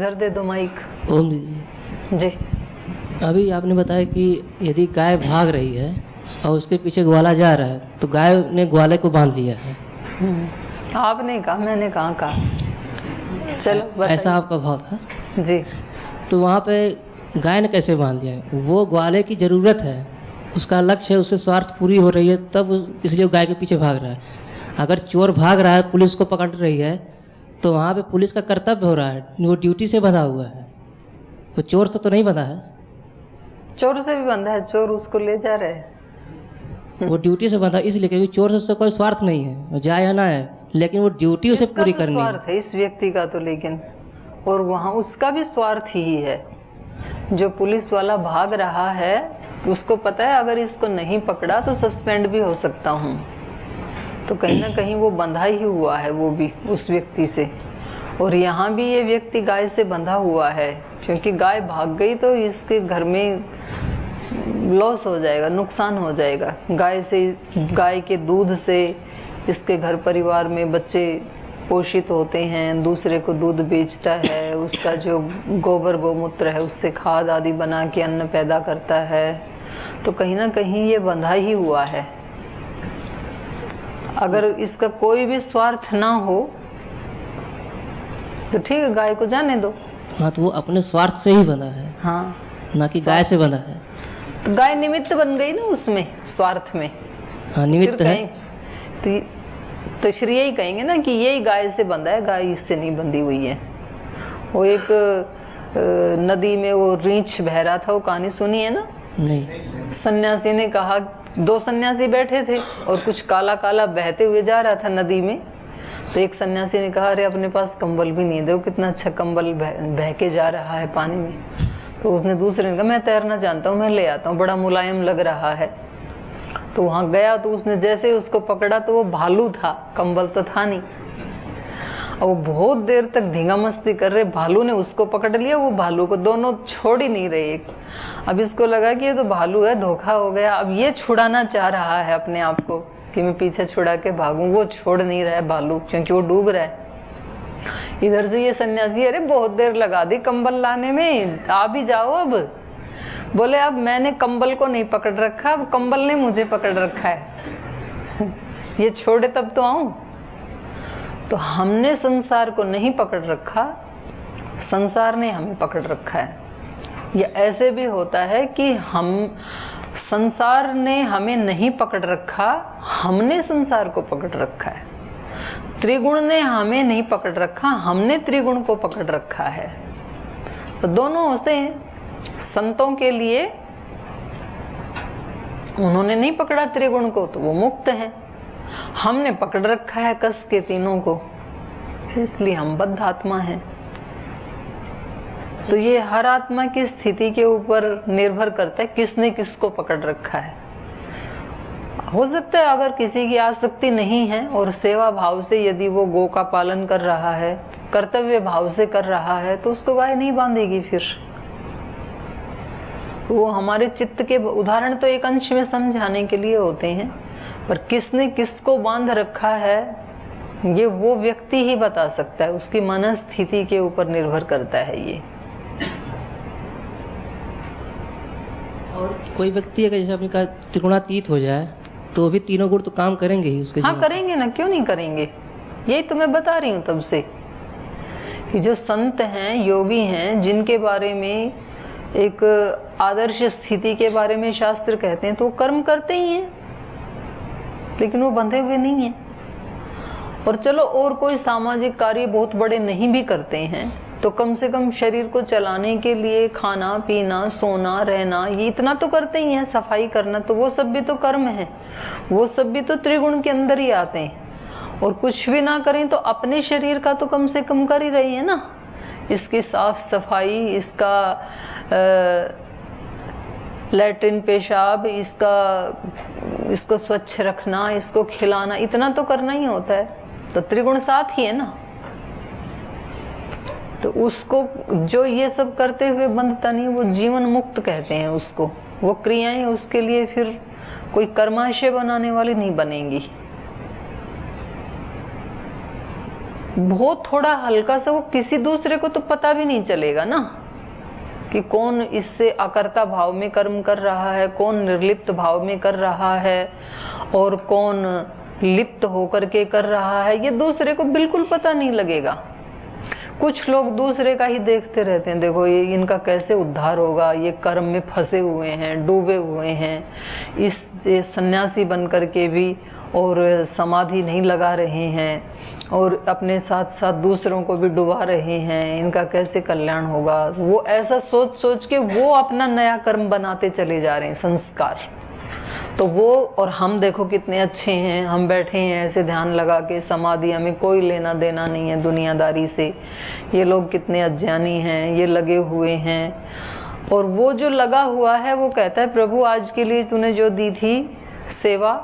इधर दे दो माइक। ओम दीजिए। जी। अभी आपने बताया कि यदि गाय भाग रही है और उसके पीछे ग्वाला जा रहा है तो गाय ने ग्वाले को बांध लिया है। आपने कहा, मैंने कहा। चलो बताइए। ऐसा आपका भाव था जी। तो वहाँ पे गाय ने कैसे बांध दिया? वो ग्वाले की ज़रूरत है, उसका लक्ष्य है, उससे स्वार्थ पूरी हो रही है, तब इसलिए गाय के पीछे भाग रहा है। अगर चोर भाग रहा है, पुलिस को पकड़ रही है, तो वहाँ पे पुलिस का कर्तव्य हो रहा है, वो ड्यूटी से बंधा हुआ है, वो चोर से तो नहीं बंधा है। चोर से भी बंधा है, चोर उसको ले जा रहे हैं। वो ड्यूटी से बंधा इसलिए क्योंकि चोर से उसका कोई स्वार्थ नहीं है, जाए या ना है, लेकिन वो ड्यूटी उसे पूरी करनी है। स्वार्थ है इस व्यक्ति का तो, लेकिन और वहाँ उसका भी स्वार्थ ही है। जो पुलिस वाला भाग रहा है उसको पता है अगर इसको नहीं पकड़ा तो सस्पेंड भी हो सकता हूँ, तो कहीं ना कहीं वो बंधा ही हुआ है वो भी उस व्यक्ति से। और यहाँ भी ये व्यक्ति गाय से बंधा हुआ है, क्योंकि गाय भाग गई तो इसके घर में लॉस हो जाएगा, नुकसान हो जाएगा। गाय के दूध से इसके घर परिवार में बच्चे पोषित होते हैं, दूसरे को दूध बेचता है, उसका जो गोबर गोमूत्र है उससे खाद आदि बना के अन्न पैदा करता है, तो कहीं ना कहीं ये बंधा ही हुआ है। अगर इसका कोई भी स्वार्थ ना हो तो ठीक है, गाय को जाने दो। हाँ, तो वो अपने स्वार्थ से ही बंधा है। हाँ, ना कि गाय से बंधा है। तो गाय निमित्त बन गई ना उसमें, स्वार्थ में। हाँ, निमित्त है। तो फिर यही कहेंगे ना कि यही गाय से बंधा है, गाय इससे नहीं बंधी हुई है। वो एक नदी में वो रीछ बह रहा था, वो कहानी सुनी है ना? नहीं। सन्यासी ने कहा, दो सन्यासी बैठे थे और कुछ काला काला बहते हुए जा रहा था नदी में। तो एक सन्यासी ने कहा, अरे अपने पास कंबल भी नहीं है, देखो कितना अच्छा कंबल बह के जा रहा है पानी में। तो उसने दूसरे ने कहा, मैं तैरना जानता हूँ, मैं ले आता हूँ, बड़ा मुलायम लग रहा है। तो वहाँ गया तो उसने जैसे उसको पकड़ा तो वो भालू था, कंबल तो था नहीं। और वो बहुत देर तक धींगा मस्ती कर रहे, भालू ने उसको पकड़ लिया, वो भालू को, दोनों छोड़ ही नहीं रहे। अब इसको लगा कि ये तो भालू है, धोखा हो गया। अब ये छुड़ाना चाह रहा है अपने आप को कि मैं पीछे छुड़ा के भागूं, वो छोड़ नहीं रहा है भालू, क्योंकि वो डूब रहा है। इधर से ये सन्यासी, अरे बहुत देर लगा दी कंबल लाने में, आ भी जाओ अब। बोले, अब मैंने कंबल को नहीं पकड़ रखा, अब कंबल ने मुझे पकड़ रखा है। ये छोड़े तब तो आऊं। तो हमने संसार को नहीं पकड़ रखा, संसार ने हमें पकड़ रखा है। या ऐसे भी होता है कि हम, संसार ने हमें नहीं पकड़ रखा, हमने संसार को पकड़ रखा है। त्रिगुण ने हमें नहीं पकड़ रखा, हमने त्रिगुण को पकड़ रखा है। तो दोनों होते हैं। संतों के लिए उन्होंने नहीं पकड़ा त्रिगुण को तो वो मुक्त हैं, हमने पकड़ रखा है कस के तीनों को, इसलिए हम बद्ध आत्मा हैं। तो ये हर आत्मा की स्थिति के ऊपर निर्भर करता है किसने किसको पकड़ रखा है। हो सकता है अगर किसी की आसक्ति नहीं है और सेवा भाव से यदि वो गौ का पालन कर रहा है, कर्तव्य भाव से कर रहा है, तो उसको गाय नहीं बांधेगी। फिर वो हमारे चित्त के उदाहरण तो एक अंश में समझाने के लिए होते हैं, पर किसने किसको बांध रखा है ये वो व्यक्ति ही बता सकता है, उसकी मनस्थिति के ऊपर निर्भर करता है ये। और कोई व्यक्ति अगर जैसे आपने कहा त्रिगुणातीत हो जाए तो भी तीनों गुण तो काम करेंगे ही उसके। हाँ करेंगे ना, क्यों नहीं करेंगे। यही तो मैं बता रही हूँ तब से कि जो संत हैं, योगी हैं, जिनके बारे में एक आदर्श स्थिति के बारे में शास्त्र कहते हैं, तो वो कर्म करते ही हैं, लेकिन वो बंधे हुए नहीं हैं। और चलो और कोई सामाजिक कार्य बहुत बड़े नहीं भी करते हैं तो कम से कम शरीर को चलाने के लिए खाना पीना सोना रहना ये इतना तो करते ही हैं, सफाई करना, तो वो सब भी तो कर्म है, वो सब भी तो त्रिगुण के अंदर ही आते हैं। और कुछ भी ना करें तो अपने शरीर का तो कम से कम कर ही रही है ना, इसकी साफ सफाई, इसका लैट्रिन पेशाब, इसको स्वच्छ रखना, इसको खिलाना, इतना तो करना ही होता है। तो त्रिगुण साथ ही है ना, तो उसको जो ये सब करते हुए बंधता नहीं, वो जीवन मुक्त कहते हैं उसको। वो क्रियाएं उसके लिए फिर कोई कर्माशय बनाने वाली नहीं बनेंगी। बहुत थोड़ा हल्का सा, वो किसी दूसरे को तो पता भी नहीं चलेगा ना कि कौन इससे अकर्ता भाव में कर्म कर रहा है, कौन निर्लिप्त भाव में कर रहा है और कौन लिप्त होकर के कर रहा है, ये दूसरे को बिल्कुल पता नहीं लगेगा। कुछ लोग दूसरे का ही देखते रहते हैं, देखो ये इनका कैसे उद्धार होगा, ये कर्म में फंसे हुए हैं, डूबे हुए हैं, इस सन्यासी बन करके भी और समाधि नहीं लगा रहे हैं और अपने साथ साथ दूसरों को भी डुबा रहे हैं, इनका कैसे कल्याण होगा। वो ऐसा सोच सोच के वो अपना नया कर्म बनाते चले जा रहे हैं, संस्कार। तो वो और हम देखो कितने अच्छे हैं, हम बैठे हैं ऐसे ध्यान लगा के, समाधि, हमें कोई लेना देना नहीं है दुनियादारी से। ये लोग कितने अज्ञानी हैं, ये लगे हुए हैं। और वो जो लगा हुआ है वो कहता है प्रभु आज के लिए तूने जो दी थी सेवा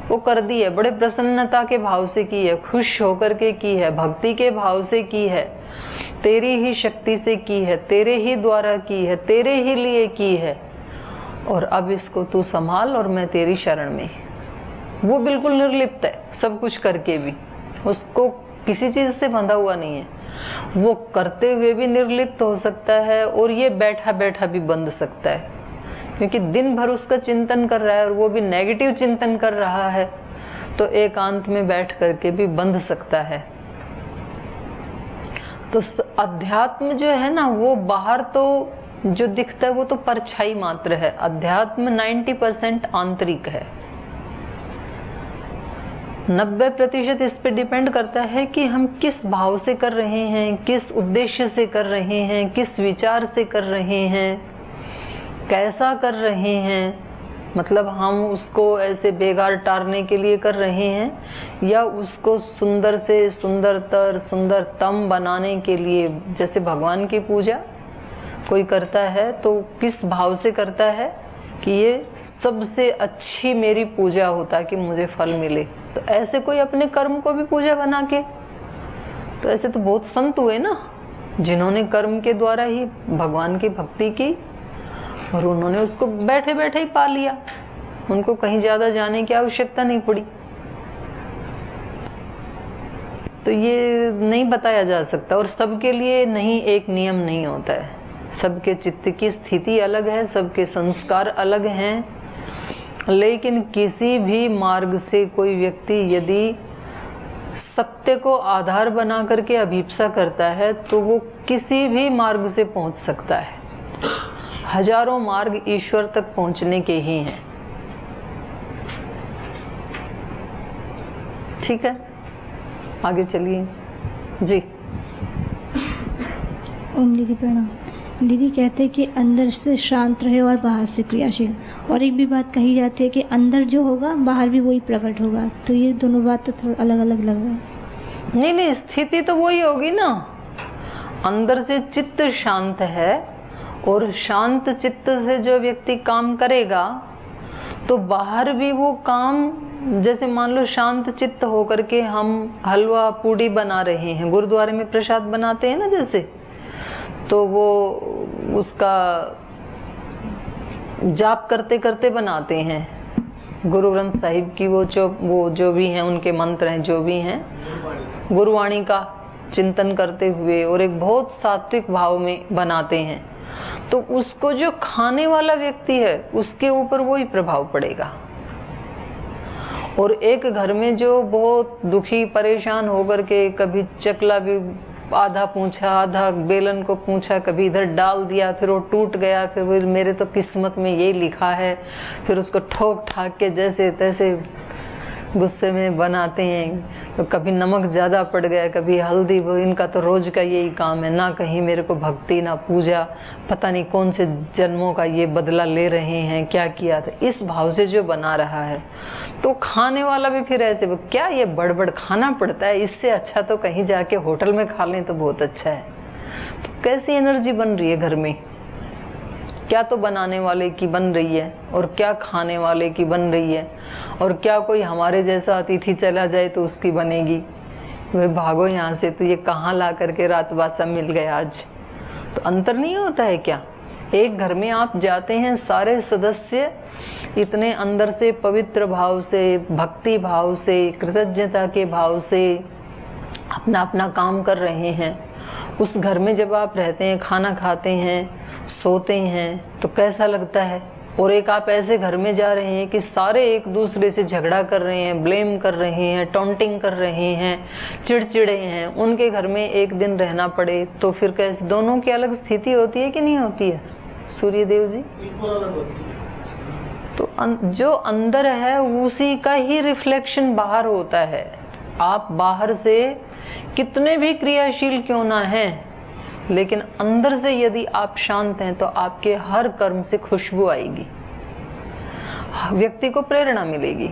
वो कर दी है, बड़े प्रसन्नता के भाव से की है, खुश होकर के की है, भक्ति के भाव से की है, तेरी ही शक्ति से की है, तेरे ही द्वारा की है, तेरे ही लिए की है, और अब इसको तू संभाल और मैं तेरी शरण में। वो बिल्कुल निर्लिप्त है, सब कुछ करके भी उसको किसी चीज से बंधा हुआ नहीं है। वो करते हुए भी निर्लिप्त हो सकता है और ये बैठा बैठा भी बंध सकता है, क्योंकि दिन भर उसका चिंतन कर रहा है और वो भी नेगेटिव चिंतन कर रहा है, तो एकांत में बैठ करके भी बंध सकता है। तो अध्यात्म जो है ना, वो बाहर तो जो दिखता है वो तो परछाई मात्र है। अध्यात्म 90% आंतरिक है, 90% इस पे डिपेंड करता है कि हम किस भाव से कर रहे हैं, किस उद्देश्य से कर रहे हैं, किस विचार से कर रहे हैं, कैसा कर रहे हैं। मतलब हम उसको ऐसे बेगार टारने के लिए कर रहे हैं या उसको सुंदर से सुंदरतर सुंदरतम बनाने के लिए। जैसे भगवान की पूजा कोई करता है तो किस भाव से करता है कि ये सबसे अच्छी मेरी पूजा हो ताकि मुझे फल मिले। तो ऐसे कोई अपने कर्म को भी पूजा बना के, तो ऐसे तो बहुत संत हुए ना जिन्होंने कर्म के द्वारा ही भगवान की भक्ति की और उन्होंने उसको बैठे बैठे ही पा लिया, उनको कहीं ज्यादा जाने की आवश्यकता नहीं पड़ी। तो ये नहीं बताया जा सकता और सबके लिए नहीं, एक नियम नहीं होता है। सबके चित्त की स्थिति अलग है, सबके संस्कार अलग हैं, लेकिन किसी भी मार्ग से कोई व्यक्ति यदि सत्य को आधार बना करके अभिप्सा करता है तो वो किसी भी मार्ग से पहुंच सकता है। हजारों मार्ग ईश्वर तक पहुंचने के ही हैं। ठीक है, आगे चलिए जी। ओम दीदी प्रणाम। दीदी कहते हैं कि अंदर से शांत रहे और बाहर से क्रियाशील, और एक भी बात कही जाती है कि अंदर जो होगा बाहर भी वही प्रकट होगा। तो ये दोनों बात तो थोड़ा अलग अलग लग रहा है। नहीं नहीं, स्थिति तो वही होगी ना। अंदर से चित्त शांत है और शांत चित्त से जो व्यक्ति काम करेगा तो बाहर भी वो काम, जैसे मान लो शांत चित्त होकर के हम हलवा पूड़ी बना रहे हैं, गुरुद्वारे में प्रसाद बनाते हैं ना जैसे, तो वो उसका जाप करते करते बनाते हैं। गुरु ग्रंथ साहिब की वो जो भी हैं उनके मंत्र हैं, जो भी हैं, गुरुवाणी का चिंतन करते हुए और एक बहुत सात्विक भाव में बनाते हैं। तो उसको जो खाने वाला व्यक्ति है उसके ऊपर वही प्रभाव पड़ेगा। और एक घर में जो बहुत दुखी परेशान होकर के कभी चकला भी आधा पूंछा, आधा बेलन को पूंछा, कभी इधर डाल दिया, फिर वो टूट गया, फिर वो मेरे तो किस्मत में ये लिखा है, फिर उसको ठोक ठाक के जैसे तैसे गुस्से में बनाते हैं। तो कभी नमक ज़्यादा पड़ गया, कभी हल्दी, इनका तो रोज़ का यही काम है, ना कहीं मेरे को भक्ति ना पूजा, पता नहीं कौन से जन्मों का ये बदला ले रहे हैं, क्या किया था। इस भाव से जो बना रहा है तो खाने वाला भी फिर ऐसे, क्या ये बड़बड़ खाना पड़ता है, इससे अच्छा तो कहीं जाके होटल में खा लें तो बहुत अच्छा है। तो कैसी एनर्जी बन रही है घर में, क्या तो बनाने वाले की बन रही है और क्या खाने वाले की बन रही है, और क्या कोई हमारे जैसा अतिथि चला जाए तो उसकी बनेगी। वे भागो यहाँ से, तो ये कहाँ ला करके रात बासा मिल गया आज। तो अंतर नहीं होता है क्या? एक घर में आप जाते हैं, सारे सदस्य इतने अंदर से पवित्र भाव से, भक्ति भाव से, कृतज्ञता के भाव से अपना अपना काम कर रहे हैं। उस घर में जब आप रहते हैं, खाना खाते हैं, सोते हैं, तो कैसा लगता है। और एक आप ऐसे घर में जा रहे हैं कि सारे एक दूसरे से झगड़ा कर रहे हैं, ब्लेम कर रहे हैं, टॉन्टिंग कर रहे हैं, चिड़चिड़े हैं। उनके घर में एक दिन रहना पड़े तो फिर कैसे, दोनों की अलग स्थिति होती है कि नहीं होती है सूर्यदेव जी? तो जो अंदर है उसी का ही रिफ्लेक्शन बाहर होता है। आप बाहर से कितने भी क्रियाशील क्यों ना हैं, लेकिन अंदर से यदि आप शांत हैं तो आपके हर कर्म से खुशबू आएगी, व्यक्ति को प्रेरणा मिलेगी।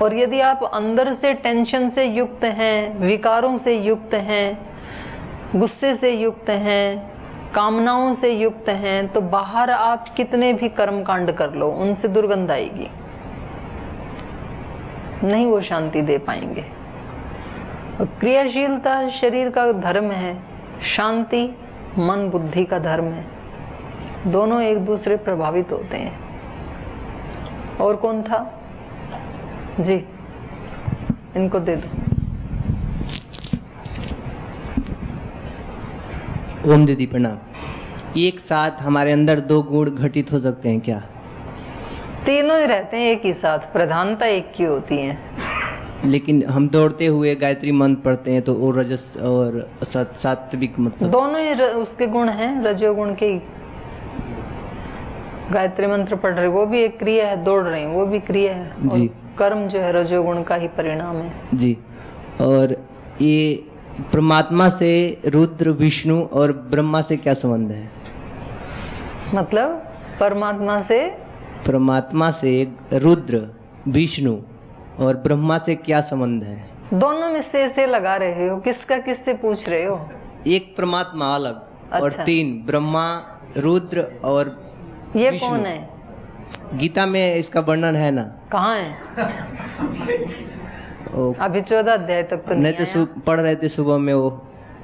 और यदि आप अंदर से टेंशन से युक्त हैं, विकारों से युक्त हैं, गुस्से से युक्त हैं, कामनाओं से युक्त हैं, तो बाहर आप कितने भी कर्म कांड कर लो, उनसे दुर्गंध आएगी, नहीं वो शांति दे पाएंगे। क्रियाशीलता शरीर का धर्म है, शांति मन बुद्धि का धर्म है। दोनों एक दूसरे प्रभावित होते हैं। और कौन था जी? इनको दे दो। ओम दीदी प्रणाम। एक साथ हमारे अंदर दो गुण घटित हो सकते हैं क्या? तीनों ही रहते हैं एक ही साथ, प्रधानता एक की होती है। लेकिन हम दौड़ते हुए गायत्री मंत्र पढ़ते हैं तो वो रजस और सात्विक, मतलब दोनों ही उसके गुण हैं, रजोगुण के। गायत्री मंत्र पढ़ रहे वो भी एक क्रिया है, दौड़ रहे हैं वो भी क्रिया है जी। कर्म जो है रजोगुण का ही परिणाम है जी। और ये परमात्मा से रुद्र, विष्णु और ब्रह्मा से क्या संबंध है? मतलब परमात्मा से रुद्र, विष्णु और ब्रह्मा से क्या संबंध है? दोनों में से लगा रहे हो, किसका किससे पूछ रहे हो? एक परमात्मा अलग। अच्छा। और तीन ब्रह्मा, रुद्र और ये विष्णु। कौन है? गीता में इसका वर्णन है ना? कहाँ है? अभी 14 अध्याय तक तो नहीं नहीं तो पढ़ रहे थे सुबह में वो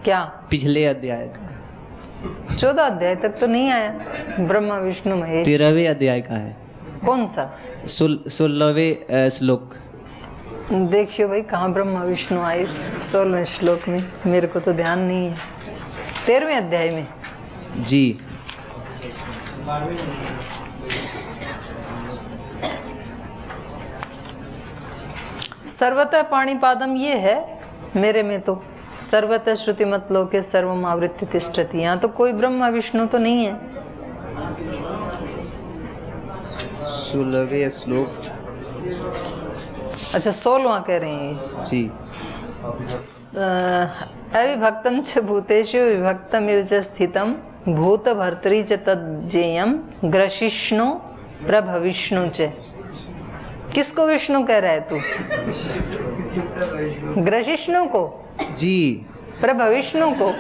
क्या? पिछले अध्याय का 14 अध्याय तक तो नहीं आया। ब्रह्मा विष्णु महेश 13वें अध्याय का है। कौन सा? 16वें श्लोक। देखियो भाई कहाँ ब्रह्मा विष्णु आए 16वें श्लोक में, मेरे को तो ध्यान नहीं है। 13वें अध्याय में जी। सर्वतः पाणिपादम ये है मेरे में, तो सर्वतः श्रुतिमत लोके सर्वम आवृत्ति तिष्ठति। यहाँ तो कोई ब्रह्मा विष्णु तो नहीं है। 16वें श्लोक। अच्छा 16वां कह रहे हैं जी। अविभक्तम च भूतेषु विभक्तम इव च स्थितम भूत भर्तरी च तज्जेयम ग्रशिष्णु प्रभविष्णु च। किसको विष्णु कह रहा है तू? ग्रशिष्णु को जी। प्रभविष्णु को।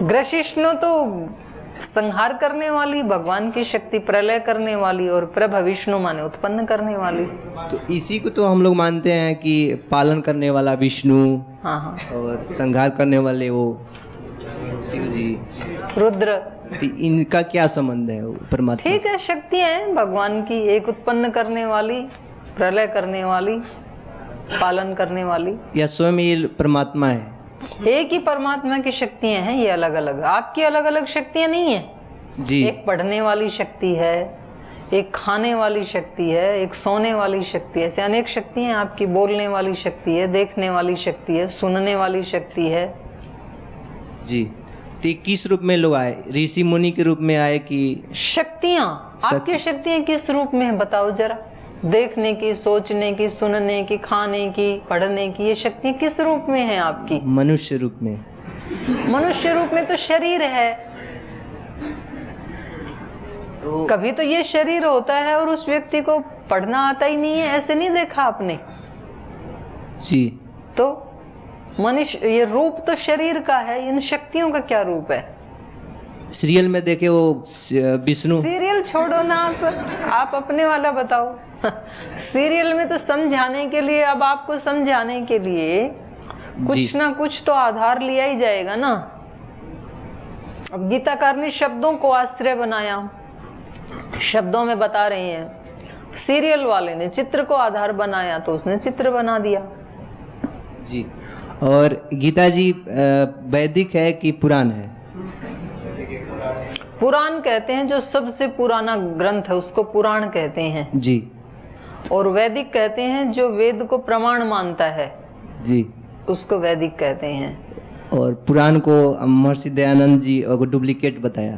ग्रशिष्णु तो संहार करने वाली, भगवान की शक्ति प्रलय करने वाली, और प्रभविष्णु माने उत्पन्न करने वाली। तो इसी को तो हम लोग मानते हैं कि पालन करने वाला विष्णु। हाँ हाँ। और संहार करने वाले वो शिव जी, रुद्र। तो इनका क्या संबंध है परमात्मा? ठीक है, शक्तियां हैं भगवान की, एक उत्पन्न करने वाली, प्रलय करने वाली, पालन करने वाली। या स्वयं ये परमात्मा है? एक ही परमात्मा की शक्तियां हैं, ये अलग अलग। आपकी अलग अलग शक्तियां नहीं है जी। एक पढ़ने वाली शक्ति है, एक खाने वाली शक्ति है, एक सोने वाली शक्ति है, ऐसे अनेक शक्ति हैं आपकी। बोलने वाली शक्ति है, देखने वाली शक्ति है, सुनने वाली शक्ति है जी। तो किस रूप में लोग आए? ऋषि मुनि के रूप में आए कि शक्तियां? आपकी शक्तियां किस रूप में है बताओ जरा। देखने की, सोचने की, सुनने की, खाने की, पढ़ने की, ये शक्तियां किस रूप में है आपकी? मनुष्य रूप में। मनुष्य रूप में तो शरीर है। तो कभी तो ये शरीर होता है और उस व्यक्ति को पढ़ना आता ही नहीं है, ऐसे नहीं देखा आपने? जी। तो मनुष्य, ये रूप तो शरीर का है, इन शक्तियों का क्या रूप है? सीरियल में देखे वो विष्णु। सीरियल छोड़ो ना आप अपने वाला बताओ। सीरियल में तो समझाने के लिए, अब आपको समझाने के लिए कुछ ना कुछ तो आधार लिया ही जाएगा ना। अब गीताकार ने शब्दों को आश्रय बनाया, शब्दों में बता रहे हैं। सीरियल वाले ने चित्र को आधार बनाया तो उसने चित्र बना दिया। जी। और गीता जी वैदिक है कि पुराण है? पुराण कहते हैं, जो सबसे पुराना ग्रंथ है उसको पुराण कहते हैं जी। और वैदिक कहते हैं जो वेद को प्रमाण मानता है जी। उसको वैदिक कहते हैं। और पुराण को महर्षि दयानंद जी और डुप्लीकेट बताया।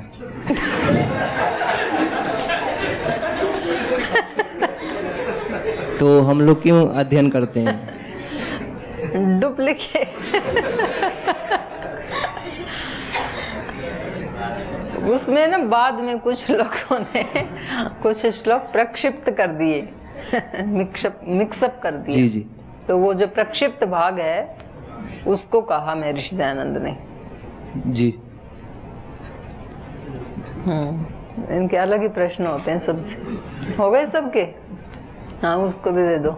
तो हम लोग क्यों अध्ययन करते हैं? डुप्लीकेट उसमें ना बाद में कुछ लोगों ने कुछ श्लोक प्रक्षिप्त कर दिए, मिक्सअप कर दिए। जी जी। तो वो जो प्रक्षिप्त भाग है उसको कहा महर्षि दयानंद ने। जी। इनके अलग ही प्रश्न होते हैं सबसे। हो गए सबके? हाँ, उसको भी दे दो।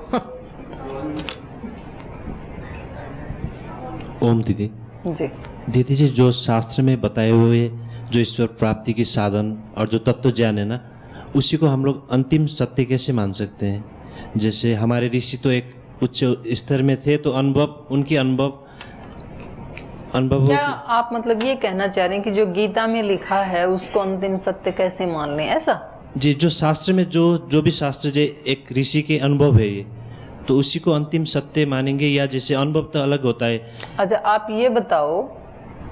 ओम दीदी। जी। दीदी जी, जो शास्त्र में बताए हुए जो ईश्वर प्राप्ति की साधन और जो तत्व ज्ञान है ना, उसी को हम लोग अंतिम सत्य कैसे मान सकते हैं? जैसे हमारे ऋषि तो एक उच्च स्तर में थे, तो उनकी अनुभव क्या आप मतलब ये कहना चाह रहे हैं कि जो गीता में लिखा है उसको अंतिम सत्य कैसे मान लें, ऐसा? जी, जो शास्त्र में जो भी शास्त्र जो एक ऋषि के अनुभव है ये, तो उसी को अंतिम सत्य मानेंगे, या जैसे अनुभव तो अलग होता है? अच्छा, आप ये बताओ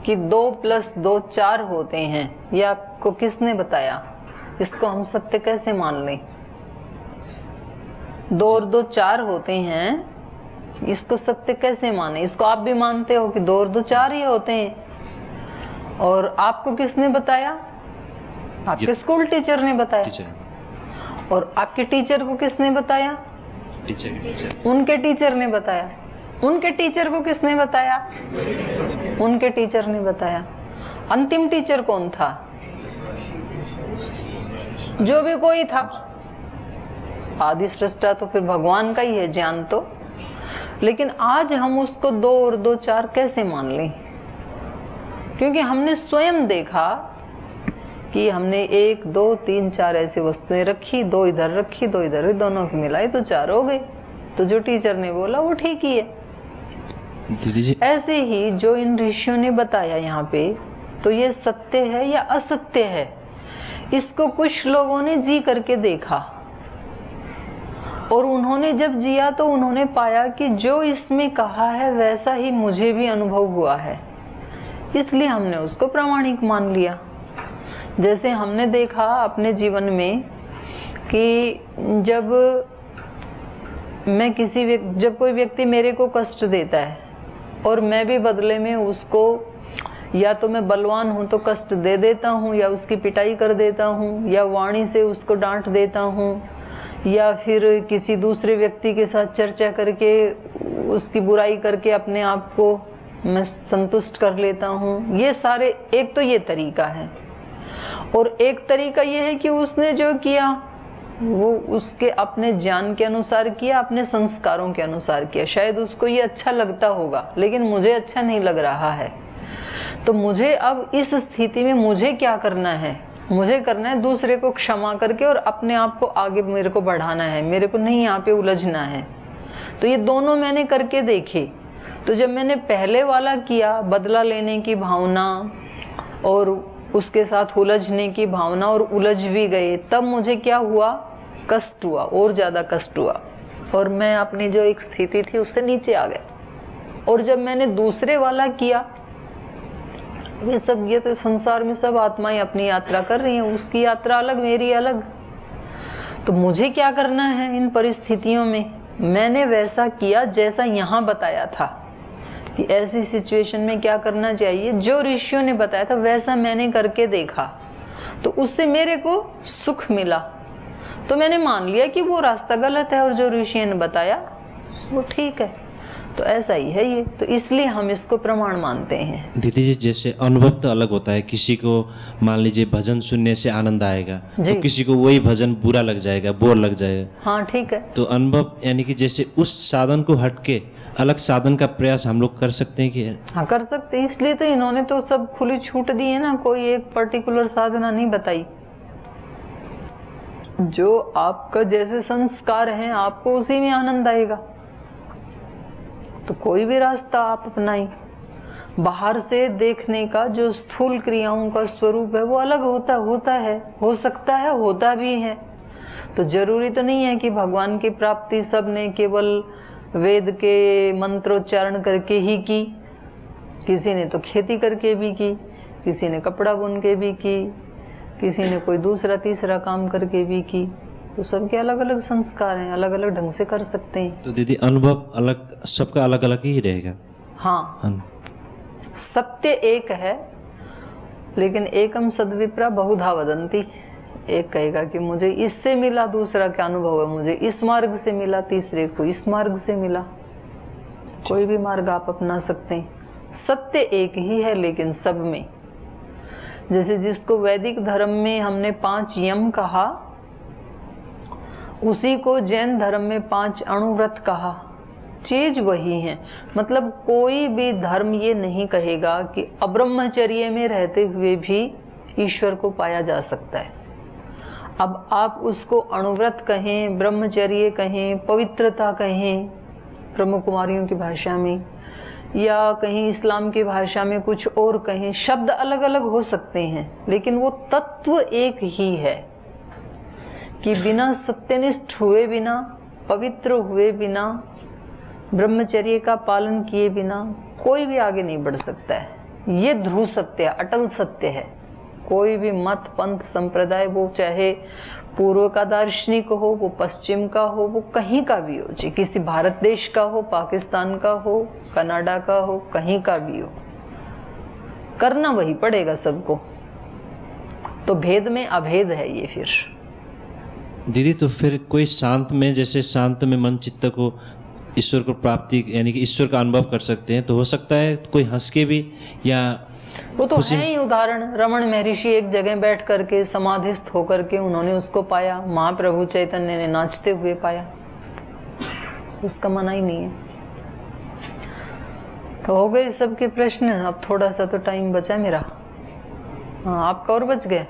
कि 2 + 2 4 होते हैं, ये आपको किसने बताया? इसको हम सत्य कैसे मान लें? 2 और 2 4 होते हैं, इसको सत्य कैसे माने? इसको आप भी मानते हो कि 2 और 2 4 ही होते हैं, और आपको किसने बताया? आपके स्कूल टीचर ने बताया। टीचर। और आपके टीचर को किसने बताया? टीचर। उनके टीचर ने बताया। उनके टीचर को किसने बताया? उनके टीचर ने बताया। अंतिम टीचर कौन था? जो भी कोई था। आदि सृष्टा तो फिर भगवान का ही है ज्ञान तो। लेकिन आज हम उसको 2 और 2 4 कैसे मान लें? क्योंकि हमने स्वयं देखा कि हमने 1 2 3 4 ऐसी वस्तुएं रखी, 2 इधर रखी, 2 इधर, दोनों की मिलाई तो 4 हो गई। तो जो टीचर ने बोला वो ठीक ही है। दीदी जी, ऐसे ही जो इन ऋषियों ने बताया यहाँ पे, तो ये सत्य है या असत्य है, इसको कुछ लोगों ने जी करके देखा, और उन्होंने जब जिया तो उन्होंने पाया कि जो इसमें कहा है वैसा ही मुझे भी अनुभव हुआ है, इसलिए हमने उसको प्रामाणिक मान लिया। जैसे हमने देखा अपने जीवन में कि जब कोई व्यक्ति मेरे को कष्ट देता है और मैं भी बदले में उसको, या तो मैं बलवान हूँ तो कष्ट दे देता हूँ, या उसकी पिटाई कर देता हूँ, या वाणी से उसको डांट देता हूँ, या फिर किसी दूसरे व्यक्ति के साथ चर्चा करके उसकी बुराई करके अपने आप को मैं संतुष्ट कर लेता हूँ। ये सारे, एक तो ये तरीका है, और एक तरीका ये है कि उसने जो किया वो उसके अपने ज्ञान के अनुसार किया, अपने संस्कारों के अनुसार किया। शायद उसको ये अच्छा लगता होगा, लेकिन मुझे अच्छा नहीं लग रहा है। तो मुझे अब इस स्थिति में मुझे क्या करना है? मुझे करना है दूसरे को क्षमा करके और अपने आप को आगे मेरे को बढ़ाना है, मेरे को नहीं यहाँ पे उलझना है। तो ये दोनों मैंने करके देखे। तो जब मैंने पहले वाला किया, बदला लेने की भावना और उसके साथ उलझने की भावना, और उलझ भी गए, तब मुझे क्या हुआ? कष्ट हुआ, और ज़्यादा कष्ट हुआ, और मैं अपनी जो एक स्थिति थी उससे नीचे आ गया। और जब मैंने दूसरे वाला किया, ये तो संसार में सब आत्माएं अपनी यात्रा कर रही हैं, उसकी यात्रा अलग, मेरी अलग। तो मुझे क्या करना है इन परिस्थितियों में? मैंने वैसा किया जैसा यहाँ बताया था कि ऐसी सिचुएशन में क्या करना चाहिए, जो ऋषियों ने बताया था वैसा मैंने करके देखा, तो उससे मेरे को सुख मिला। तो मैंने मान लिया कि वो रास्ता गलत है और जो ऋषियों ने बताया वो ठीक है। तो ऐसा ही है ये, तो इसलिए हम इसको प्रमाण मानते हैं। दीदी जी, जैसे अनुभव तो अलग होता है। किसी को मान लीजिए भजन सुनने से आनंद आएगा, तो किसी को वही भजन बुरा लग जाएगा, बोर लग जाएगा। हाँ, ठीक है। तो अनुभव यानी कि जैसे उस साधन को हटके अलग साधन का प्रयास हम लोग कर सकते हैं कि? हाँ, कर सकते हैं। इसलिए तो इन्होंने तो सब खुली छूट दी है ना, कोई एक पर्टिकुलर साधना नहीं बताई। जो आपका जैसे संस्कार है आपको उसी में आनंद आएगा। तो कोई भी रास्ता आप अपनाएं। बाहर से देखने का जो स्थूल क्रियाओं का स्वरूप है वो अलग होता है, हो सकता है, होता भी है। तो जरूरी तो नहीं है कि भगवान की प्राप्ति सब ने केवल वेद के मंत्रोच्चारण करके ही की। किसी ने तो खेती करके भी की, किसी ने कपड़ा बुन के भी की, किसी ने कोई दूसरा तीसरा काम करके भी की। तो सबके अलग अलग संस्कार हैं, अलग अलग ढंग से कर सकते हैं। तो दीदी अनुभव अलग, सबका अलग अलग ही रहेगा। हाँ, सत्य एक है, लेकिन एकम सद्विप्रा बहुधा वदंती। एक कहेगा कि मुझे इससे मिला, दूसरा क्या अनुभव है, मुझे इस मार्ग से मिला, तीसरे को इस मार्ग से मिला। कोई भी मार्ग आप अपना सकते हैं। सत्य एक ही है लेकिन सब में। जैसे जिसको वैदिक धर्म में हमने 5 यम कहा, उसी को जैन धर्म में 5 अणुव्रत कहा। चीज वही है। मतलब कोई भी धर्म ये नहीं कहेगा कि अब्रह्मचर्य में रहते हुए भी ईश्वर को पाया जा सकता है। अब आप उसको अणुव्रत कहें, ब्रह्मचर्य कहें, पवित्रता कहें ब्रह्म कुमारियों की भाषा में, या कहीं इस्लाम की भाषा में कुछ और कहें, शब्द अलग अलग हो सकते हैं, लेकिन वो तत्व एक ही है कि बिना सत्यनिष्ठ हुए बिना, पवित्र हुए बिना, ब्रह्मचर्य का पालन किए बिना कोई भी आगे नहीं बढ़ सकता है। ये ध्रुव सत्य है, अटल सत्य है। कोई भी मत, पंथ, संप्रदाय, वो चाहे पूर्व का दार्शनिक हो, वो पश्चिम का हो, वो कहीं का भी हो, चाहे किसी भारत देश का हो, पाकिस्तान का हो, कनाडा का हो, कहीं का भी हो, करना वही पड़ेगा सबको। तो भेद में अभेद है ये। फिर दीदी तो फिर कोई शांत में, जैसे शांत में मन चित्त को ईश्वर को प्राप्ति, यानी कि ईश्वर का अनुभव कर सकते हैं, तो हो सकता है कोई हंस के भी, या वो तो है ही उदाहरण। रमण महर्षि एक जगह बैठ करके समाधिस्थ होकर के उन्होंने उसको पाया, महाप्रभु चैतन्य ने नाचते हुए पाया, उसका मना ही नहीं है। तो हो गए सबके प्रश्न। अब थोड़ा सा तो टाइम बचा मेरा। हाँ, आपका और बच गया,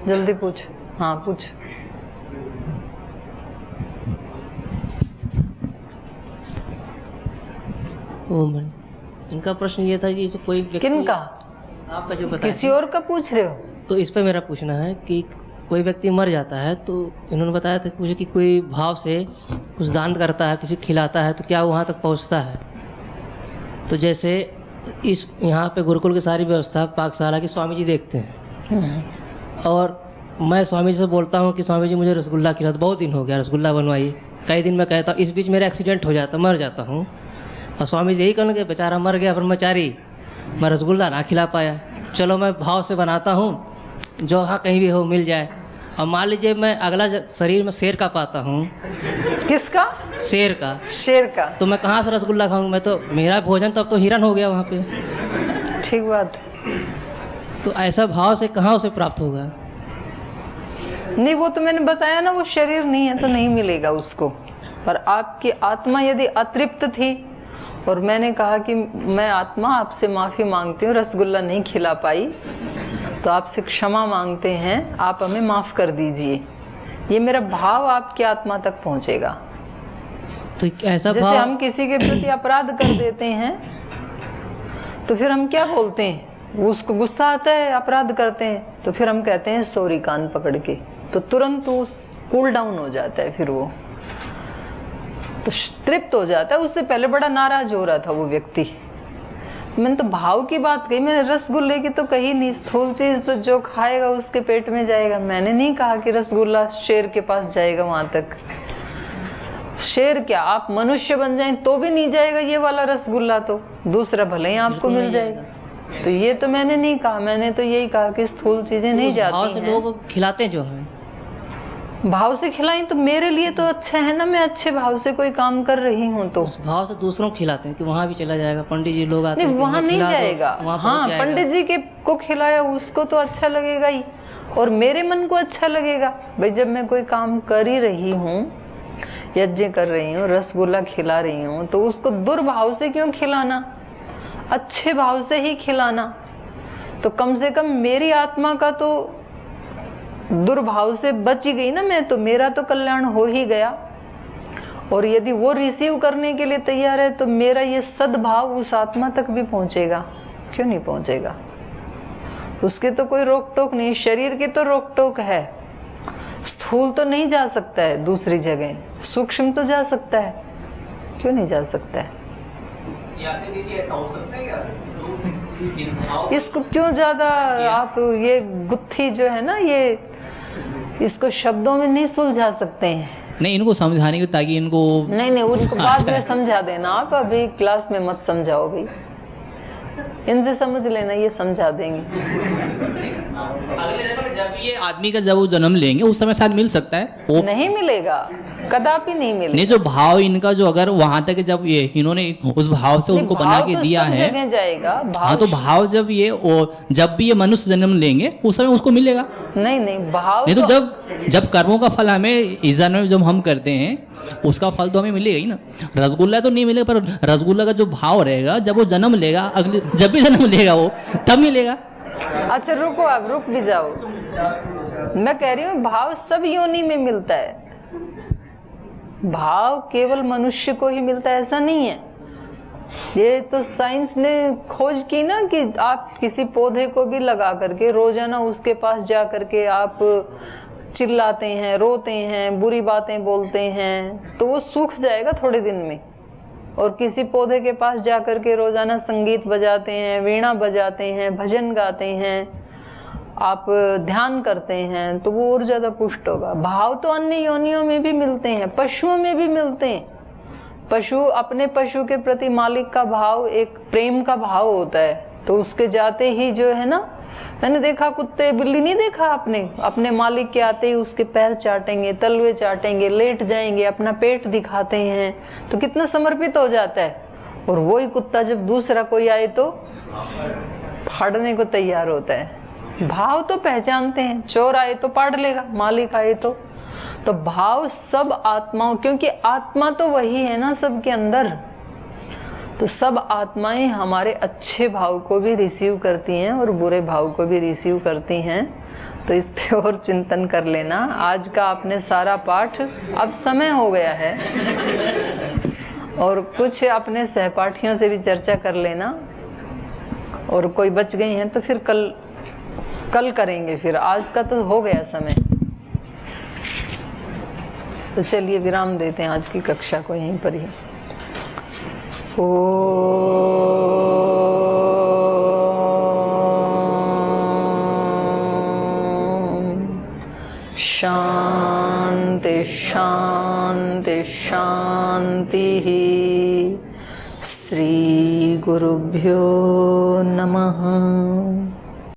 जल्दी पूछ। हाँ पूछ। इनका प्रश्न ये था कि जैसे कोई व्यक्ति, किनका? आपका जो बताया, किसी और का पूछ रहे हो? तो इस पे मेरा पूछना है कि कोई व्यक्ति मर जाता है तो इन्होंने बताया था मुझे कि कोई भाव से कुछ दान करता है, किसी खिलाता है, तो क्या वहाँ तक पहुँचता है? तो जैसे इस यहाँ पे गुरुकुल की सारी व्यवस्था पाकशाला की स्वामी जी देखते हैं, और मैं स्वामी जी से बोलता हूँ कि स्वामी जी मुझे रसगुल्ला खिला दो, बहुत दिन हो गया रसगुल्ला बनवाइए, कई दिन मैं कहता हूँ, इस बीच मेरा एक्सीडेंट हो जाता, मर जाता हूँ, और स्वामी जी यही कहेंगे बेचारा मर गया ब्रह्मचारी, मैं रसगुल्ला ना खिला पाया। चलो मैं भाव से बनाता हूँ, जो हाँ कहीं भी हो मिल जाए। और मान लीजिए मैं अगला शरीर में शेर का पाता हूँ। किसका? शेर का। शेर का? तो मैं कहाँ से रसगुल्ला खाऊंगा? मैं तो, मेरा भोजन तब तो हिरन हो गया वहाँ पे। ठीक बात। तो ऐसा भाव से कहाँ उसे प्राप्त होगा? नहीं, वो तो मैंने बताया ना, वो शरीर नहीं है तो नहीं मिलेगा उसको। पर आपकी आत्मा यदि अतृप्त थी, और मैंने कहा कि मैं आत्मा आपसे माफ़ी मांगती हूँ, रसगुल्ला नहीं खिला पाई, तो आपसे क्षमा मांगते हैं, आप हमें माफ़ कर दीजिए। ये मेरा भाव आपकी आत्मा तक पहुँचेगा। तो ऐसा जैसे भाव, हम किसी के प्रति अपराध कर देते हैं तो फिर हम क्या बोलते हैं? उसको गुस्सा आता है, अपराध करते हैं, तो फिर हम कहते हैं सॉरी कान पकड़ के, तो तुरंत उस कूल डाउन हो जाता है, फिर वो तो तृप्त हो जाता है। उससे पहले बड़ा नाराज हो रहा था वो व्यक्ति। मैंने तो भाव की बात कही, मैंने रसगुल्ले की तो कही नहीं। स्थूल चीज तो जो खाएगा उसके पेट में जाएगा। मैंने नहीं कहा कि रसगुल्ला शेर के पास जाएगा वहां तक। शेर क्या, आप मनुष्य बन जाएं तो भी नहीं जाएगा ये वाला रसगुल्ला, तो दूसरा भले ही आपको मिल जाएगा। तो ये तो मैंने नहीं कहा, मैंने तो यही कहा कि स्थूल चीजें नहीं जाती भाव से लोग खिलाते जो हैं, भाव से खिलाएं तो मेरे लिए तो अच्छा है ना, मैं अच्छे भाव से कोई काम कर रही हूँ तो। उस भाव से दूसरों को खिलाते हैं कि वहाँ भी चला जाएगा, पंडित जी लोग आते हैं, नहीं वहाँ नहीं जाएगा। हाँ, पंडित जी के को खिलाया उसको तो अच्छा लगेगा ही, और मेरे मन को अच्छा लगेगा। भाई जब मैं कोई काम कर ही रही हूँ, यज्ञ कर रही हूँ, रसगुल्ला खिला रही हूँ, तो उसको दुर्भाव से क्यों खिलाना? अच्छे भाव से ही खिलाना। तो कम से कम मेरी आत्मा का तो दुर्भाव से बच ही गई ना मैं, तो मेरा तो कल्याण हो ही गया। और यदि वो रिसीव करने के लिए तैयार है तो मेरा ये सद्भाव उस आत्मा तक भी पहुंचेगा, क्यों नहीं पहुंचेगा? उसके तो कोई रोक टोक नहीं, शरीर की तो रोक टोक है। स्थूल तो नहीं जा सकता है दूसरी जगह, सूक्ष्म तो जा सकता है, क्यों नहीं जा सकता है? इसको क्यों ज्यादा आप ये गुत्थी जो है ना, ये इसको शब्दों में नहीं सुलझा सकते हैं। नहीं, इनको समझाने के ताकि इनको नहीं उनको बाद में समझा देना, आप अभी क्लास में मत समझाओ भाई, इनसे समझ लेना, ये समझा देंगे। अगले जन्म में जब ये आदमी का जब वो जन्म लेंगे उस समय शायद मिल सकता है, वो नहीं मिलेगा, कदापि नहीं मिलेगा। नहीं, जो भाव इनका जो अगर वहां तक जब ये इन्होंने उस भाव से उनको बना के दिया है, जगह जाएगा भाव। हाँ, तो भाव जब ये जब भी ये मनुष्य जन्म लेंगे उस समय उसको मिलेगा। नहीं भाव नहीं तो जब कर्मों का फल हमें इस जन्म में जब हम करते हैं उसका फल तो हमें मिलेगा ही ना। रसगुल्ला तो नहीं मिलेगा, पर रसगुल्ला का जो भाव रहेगा जब वो जन्म लेगा, अगले जब भी जन्म लेगा वो तब मिलेगा। अच्छा रुको, आप रुक भी जाओ। मैं कह रही हूँ भाव सब योनि में मिलता है, भाव केवल मनुष्य को ही मिलता है ऐसा नहीं है। ये तो साइंस ने खोज की ना कि आप किसी पौधे को भी लगा करके रोजाना उसके पास जा करके आप चिल्लाते हैं, रोते हैं, बुरी बातें बोलते हैं तो वो सूख जाएगा थोड़े दिन में। और किसी पौधे के पास जा करके रोजाना संगीत बजाते हैं, वीणा बजाते हैं, भजन गाते हैं, आप ध्यान करते हैं तो वो और ज्यादा पुष्ट होगा। भाव तो अन्य योनियों में भी मिलते हैं, पशुओं में भी मिलते हैं। पशु अपने पशु के प्रति मालिक का भाव एक प्रेम का भाव होता है, तो उसके जाते ही जो है ना, मैंने देखा कुत्ते बिल्ली नहीं देखा आपने, अपने मालिक के आते ही उसके पैर चाटेंगे, तलवे चाटेंगे, लेट जाएंगे, अपना पेट दिखाते हैं, तो कितना समर्पित हो जाता है। और वही कुत्ता जब दूसरा कोई आए तो फाड़ने को तैयार होता है। भाव तो पहचानते हैं, चोर आए तो पाड़ लेगा, मालिक आए तो भाव सब आत्माओं, क्योंकि आत्मा तो वही है ना सबके अंदर, तो सब आत्माएं हमारे अच्छे भाव को भी रिसीव करती हैं और बुरे भाव को भी रिसीव करती हैं। तो इस पे और चिंतन कर लेना। आज का आपने सारा पाठ, अब समय हो गया है, और कुछ अपने सहपाठियों से भी चर्चा कर लेना, और कोई बच गई हैं तो फिर कल करेंगे, फिर आज का तो हो गया समय। तो चलिए विराम देते हैं आज की कक्षा को यहीं पर ही। शांति शांति शांति। श्री गुरुभ्यो नमः।